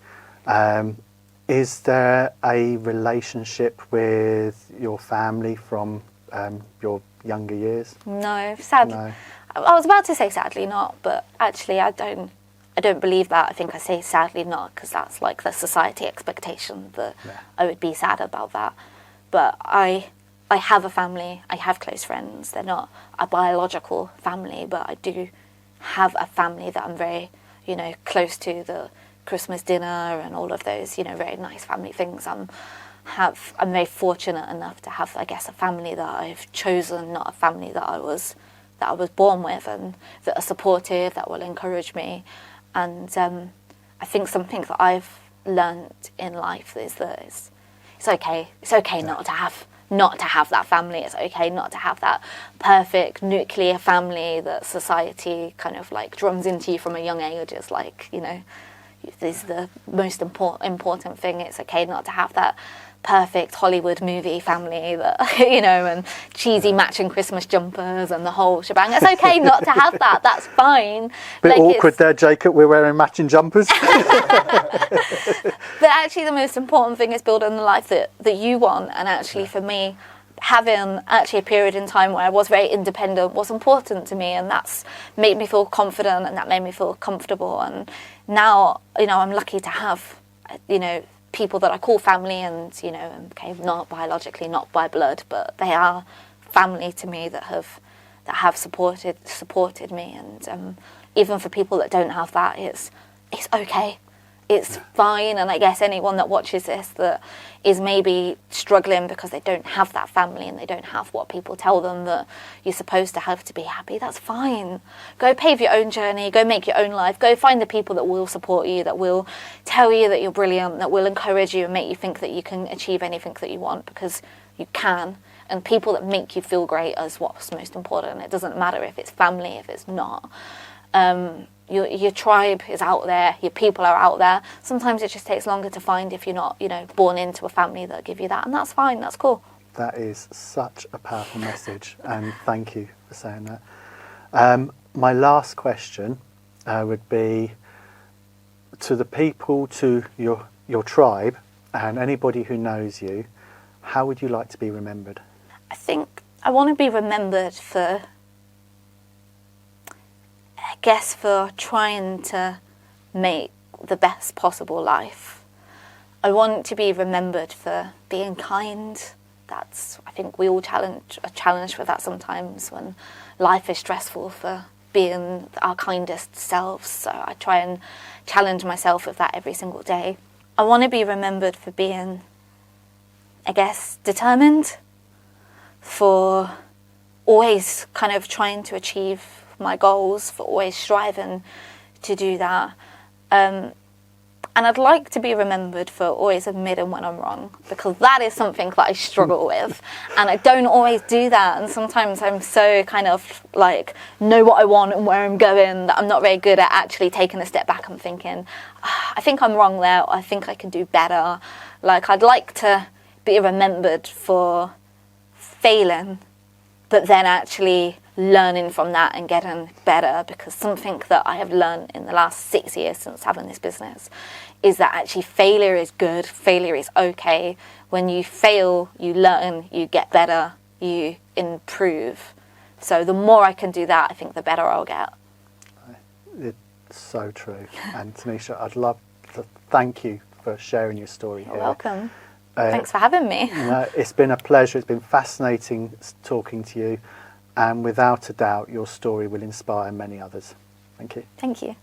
Is there a relationship with your family from your younger years? No, sadly. No. I was about to say sadly not, but actually I don't believe that. I think I say sadly not because that's like the society expectation that I would be sad about that. But I have a family. I have close friends. They're not a biological family, but I do have a family that I'm very, you know, close to. The Christmas dinner and all of those, you know, very nice family things. I'm very fortunate enough to have, I guess, a family that I've chosen, not a family that I was born with, and that are supportive, that will encourage me. And I think something that I've learned in life is that it's okay. It's okay not to have that family. It's okay not to have that perfect nuclear family that society kind of like drums into you from a young age. It's like, you know, this is the most important thing. It's okay not to have that perfect Hollywood movie family that, you know, and cheesy matching Christmas jumpers and the whole shebang. It's okay not to have that. That's fine. Bit like awkward there, Jacob. We're wearing matching jumpers. But actually the most important thing is building the life that you want. And actually for me, having actually a period in time where I was very independent was important to me, and that's made me feel confident, and that made me feel comfortable. And now, you know, I'm lucky to have, you know, people that I call family, and, you know, okay, not biologically, not by blood, but they are family to me that have supported me. And even for people that don't have that, it's okay. It's fine. And I guess anyone that watches this that is maybe struggling because they don't have that family and they don't have what people tell them that you're supposed to have to be happy, that's fine. Go pave your own journey, go make your own life, go find the people that will support you, that will tell you that you're brilliant, that will encourage you and make you think that you can achieve anything that you want, because you can. And people that make you feel great is what's most important. It doesn't matter if it's family, if it's not. Your tribe is out there, your people are out there. Sometimes it just takes longer to find if you're not, born into a family that give you that, and that's fine, that's cool. That is such a powerful message, and thank you for saying that. My last question would be to the people, to your tribe, and anybody who knows you, how would you like to be remembered? I think I want to be remembered for trying to make the best possible life. I want to be remembered for being kind. I think we all are challenged with that sometimes when life is stressful, for being our kindest selves. So I try and challenge myself with that every single day. I want to be remembered for being, determined, for always kind of trying to achieve my goals, for always striving to do that. And I'd like to be remembered for always admitting when I'm wrong, because that is something that I struggle with, and I don't always do that. And sometimes I'm so kind of know what I want and where I'm going, that I'm not very good at actually taking a step back and thinking, I think I'm wrong there, or I think I can do better. I'd like to be remembered for failing, but then actually learning from that and getting better, because something that I have learned in the last 6 years since having this business is that actually failure is good, failure is okay. When you fail, you learn, you get better, you improve. So the more I can do that, I think the better I'll get. It's so true. And Tanesha, I'd love to thank you for sharing your story here. You're welcome. Thanks for having me. It's been a pleasure. It's been fascinating talking to you. And without a doubt, your story will inspire many others. Thank you. Thank you.